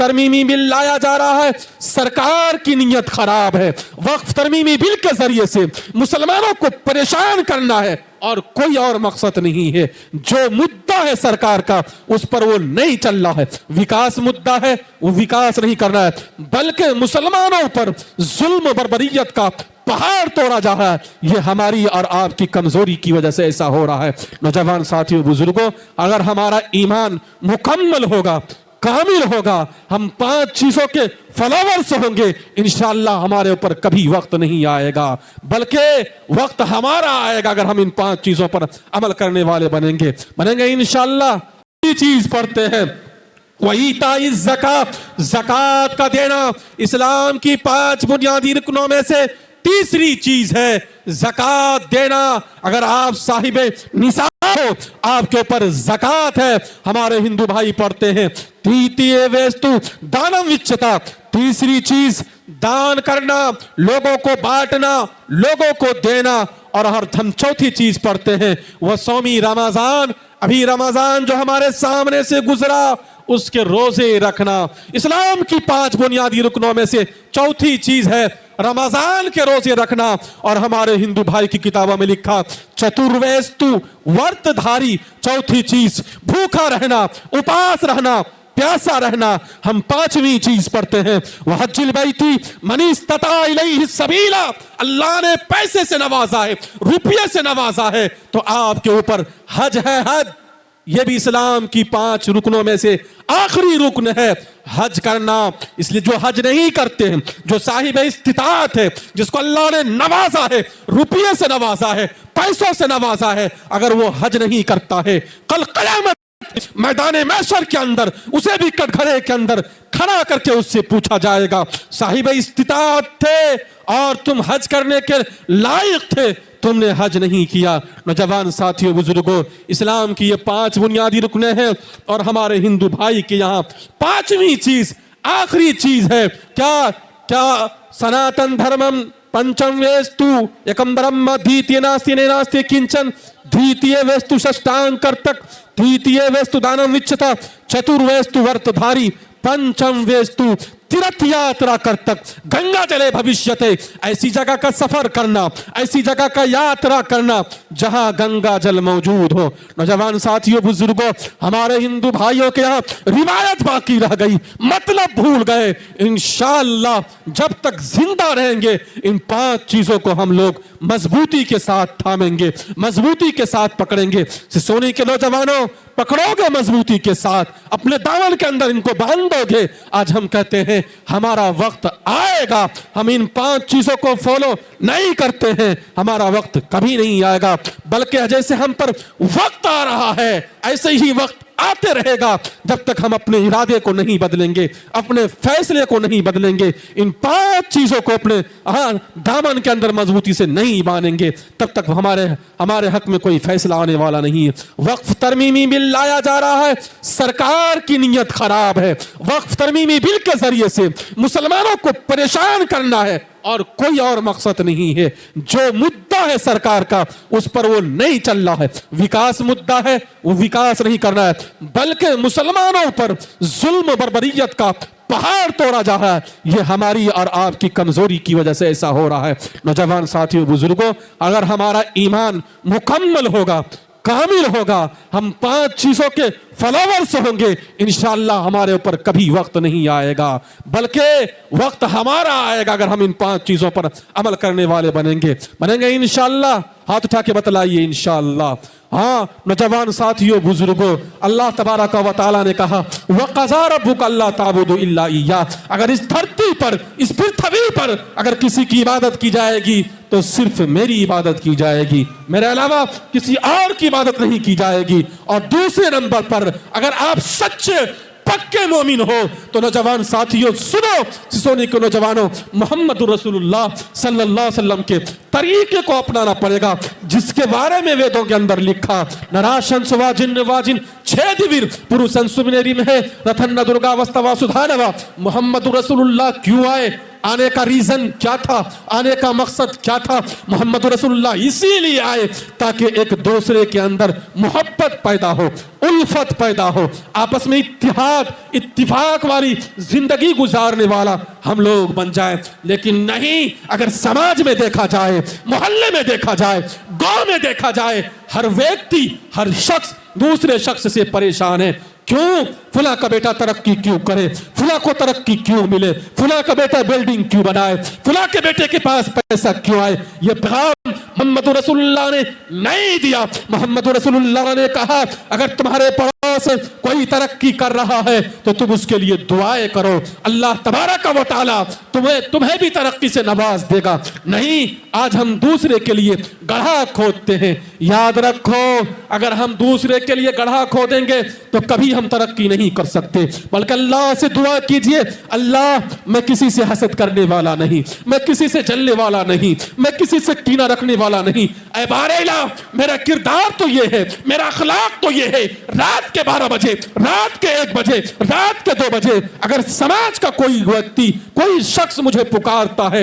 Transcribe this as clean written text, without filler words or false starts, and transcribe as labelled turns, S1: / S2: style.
S1: तरमीमी bill लाया जा रहा है, सरकार की नीयत खराब है। वक्फ तरमीमी बिल के जरिए से मुसलमानों को परेशान करना है और कोई और मकसद नहीं है। जो मुद्दा है सरकार का उस पर वो नहीं चल रहा है। विकास मुद्दा है, वो विकास नहीं करना है, बल्कि मुसलमानों पर जुल्म बर्बरियत का पहाड़ तोड़ा जा रहा है। ये हमारी और आपकी कमजोरी की वजह से ऐसा हो रहा है। नौजवान साथियों, बुजुर्गों, अगर हमारा ईमान मुकम्मल होगा, कामिल होगा, हम 5 चीजों के फॉलोवर्स होंगे, इंशाअल्लाह हमारे ऊपर कभी वक्त नहीं आएगा, बल्कि वक्त हमारा आएगा अगर हम इन 5 चीजों पर अमल करने वाले बनेंगे इंशाअल्लाह। ये चीज पढ़ते हैं, वही ताइज ज़कात, ज़कात का देना इस्लाम की 5 बुनियादी रुकनों में से तीसरी चीज है। ज़कात देना, अगर आप साहिब निसाब हो, आपके ऊपर ज़कात है। हमारे हिंदू भाई पढ़ते हैं तृतीय वेस्तु दानम विच्चता, तीसरी चीज दान करना, लोगों को बांटना, लोगों को देना। और हर हम चौथी चीज पढ़ते हैं वह सौमी रमजान, अभी रमजान जो हमारे सामने से गुजरा उसके रोजे रखना। इस्लाम की 5 बुनियादी रुकनों में से चौथी चीज है रमजान के रोजे रखना। और हमारे हिंदू भाई की किताबों में लिखा चतुर्वेस्तु व्रतधारी, चौथी चीज भूखा रहना, उपास रहना, प्यासा रहना। हम 5वीं चीज पढ़ते हैं वह हज्जुल बैती मन इस्तता इलैहि सबीला, अल्लाह ने पैसे से नवाजा है, रुपये से नवाजा है, तो आपके ऊपर हज है। हज ये भी इस्लाम की 5 रुकनों में से आखिरी रुकन है, हज करना। इसलिए जो हज नहीं करते हैं, जो साहिब इस्तिताअत है, जिसको अल्लाह ने नवाजा है, रुपये से नवाजा है, पैसों से नवाजा है, अगर वो हज नहीं करता है, कल क़यामत मैदान महशर के अंदर उसे भी कटघरे के अंदर खड़ा करके उससे पूछा जाएगा, साहिब इस्तिताअत थे और तुम हज करने के लायक थे, तुमने हज नहीं किया। नौजवान साथियों, बुजुर्गों, इस्लाम की ये 5 बुनियादी रुकने हैं और हमारे हिंदू भाई के यहाँ 5वीं चीज, आखिरी चीज है क्या? क्या सनातन धर्मम पंचम वेस्तु एकम ब्रह्म द्वितीय नास्ति नास्ति किंचन द्वितीय वेस्तु षष्टांग कर्तक तृतीय वेस्तु दानम विच्चता चतुर्वेस्तु व्रतधारी पंचम वेस्तु तीर्थ यात्रा कर्तक गंगा जले भविष्यते। ऐसी जगह का सफर करना, ऐसी जगह का यात्रा करना जहां गंगा जल मौजूद हो। नौजवान साथियों, बुजुर्गों, हमारे हिंदू भाइयों के यहाँ रिवायत बाकी रह गई, मतलब भूल गए। इंशाअल्लाह जब तक जिंदा रहेंगे इन 5 चीजों को हम लोग मजबूती के साथ थामेंगे, मजबूती के साथ पकड़ेंगे। सोनी के नौजवानों, पकड़ोगे मजबूती के साथ, अपने दामन के अंदर इनको बांधोगे। आज हम कहते हैं हमारा वक्त आएगा, हम इन 5 चीजों को फॉलो नहीं करते हैं, हमारा वक्त कभी नहीं आएगा, बल्कि जैसे हम पर वक्त आ रहा है ऐसे ही वक्त आते रहेगा जब तक हम अपने इरादे को नहीं बदलेंगे, अपने फैसले को नहीं बदलेंगे, इन 5 चीजों को अपने दामन के अंदर मजबूती से नहीं बांधेंगे, तब तक हमारे हक में कोई फैसला आने वाला नहीं है। वक्फ तरमीमी बिल लाया जा रहा है, सरकार की नीयत खराब है। वक्फ तरमीमी बिल के जरिए से मुसलमानों को परेशान करना है और कोई और मकसद नहीं है। जो मुद्दा है सरकार का उस पर वो नहीं चल रहा है। विकास मुद्दा है, वो विकास नहीं करना है, बल्कि मुसलमानों पर जुल्म बर्बरियत का पहाड़ तोड़ा जा रहा है। ये हमारी और आपकी कमजोरी की वजह से ऐसा हो रहा है। नौजवान साथियों, बुजुर्गों, अगर हमारा ईमान मुकम्मल होगा, कामिल होगा, हम 5 चीजों के फॉलोवर्स होंगे, इंशाअल्लाह हमारे ऊपर कभी वक्त नहीं आएगा, बल्कि वक्त हमारा आएगा अगर हम इन 5 चीजों पर अमल करने वाले बनेंगे इंशाअल्लाह। हाथ उठा के बतलाइए इंशाअल्लाह। हाँ नौजवान साथियों, बुजुर्गों, अल्लाह तबारक व तआला ने कहा वक़ज़ा रब्बुका अल्ला ताबुदू इल्ला इय्याह, अगर इस धरती पर, इस पृथ्वी पर अगर किसी की इबादत की जाएगी तो सिर्फ मेरी इबादत की जाएगी, मेरे अलावा किसी और की इबादत नहीं की जाएगी। और दूसरे नंबर पर अगर आप सच्चे पक्के मोमिन हो तो नौजवान साथियों सुनो, सोने के नौजवानों, मोहम्मद रसूलुल्लाह सल्लल्लाहु अलैहि वसल्लम के तरीके को अपनाना पड़ेगा, जिसके बारे में वेदों के अंदर लिखा नराशन सुवाजिन वाजिन 6 दिवीर पुरुषन सुमिनेरी में है रथन दुर्गा वस्तवा सुधानवा। मोहम्मद रसूलुल्लाह क्यों आए? आने का रीजन क्या था, आने का मकसद क्या था? मोहम्मद रसूलुल्लाह इसीलिए आए ताकि एक दूसरे के अंदर मोहब्बत पैदा हो, उल्फत पैदा हो, आपस में इत्तिहाद इत्तिफाक वाली जिंदगी गुजारने वाला हम लोग बन जाए। लेकिन नहीं, अगर समाज में देखा जाए, मोहल्ले में देखा जाए, गांव में देखा जाए, हर व्यक्ति हर शख्स दूसरे शख्स से परेशान है। क्यों? फुला का बेटा तरक्की क्यों करे, फुला को तरक्की क्यों मिले, फुला का बेटा बिल्डिंग क्यों बनाए, फुला के बेटे के पास पैसा क्यों आए। ये पैगाम मोहम्मद रसूलुल्लाह ने नहीं दिया। मोहम्मद रसूलुल्लाह ने कहा अगर तुम्हारे पड़ोस कोई तरक्की कर रहा है तो तुम उसके लिए दुआएं करो, अल्लाह तबारक व तआला तुम्हें भी तरक्की से नवाज देगा। नहीं, आज हम दूसरे के लिए गड्ढा खोदते हैं। याद रखो, अगर हम दूसरे के लिए गड्ढा खोदेंगे तो कभी हम तरक्की नहीं कर सकते। बल्कि अल्लाह से दुआ कीजिए, अल्लाह मैं किसी से हसद करने वाला नहीं, मैं किसी से जलने वाला नहीं, मैं किसी से कीना रखने वाला नहीं। ऐ बारे इलाह, मेरा किरदार तो ये है, मेरा अखलाक तो ये है। रात के 12 बजे, रात के 1 बजे, रात के 2 बजे अगर समाज का कोई व्यक्ति, कोई शख्स मुझे पुकारता है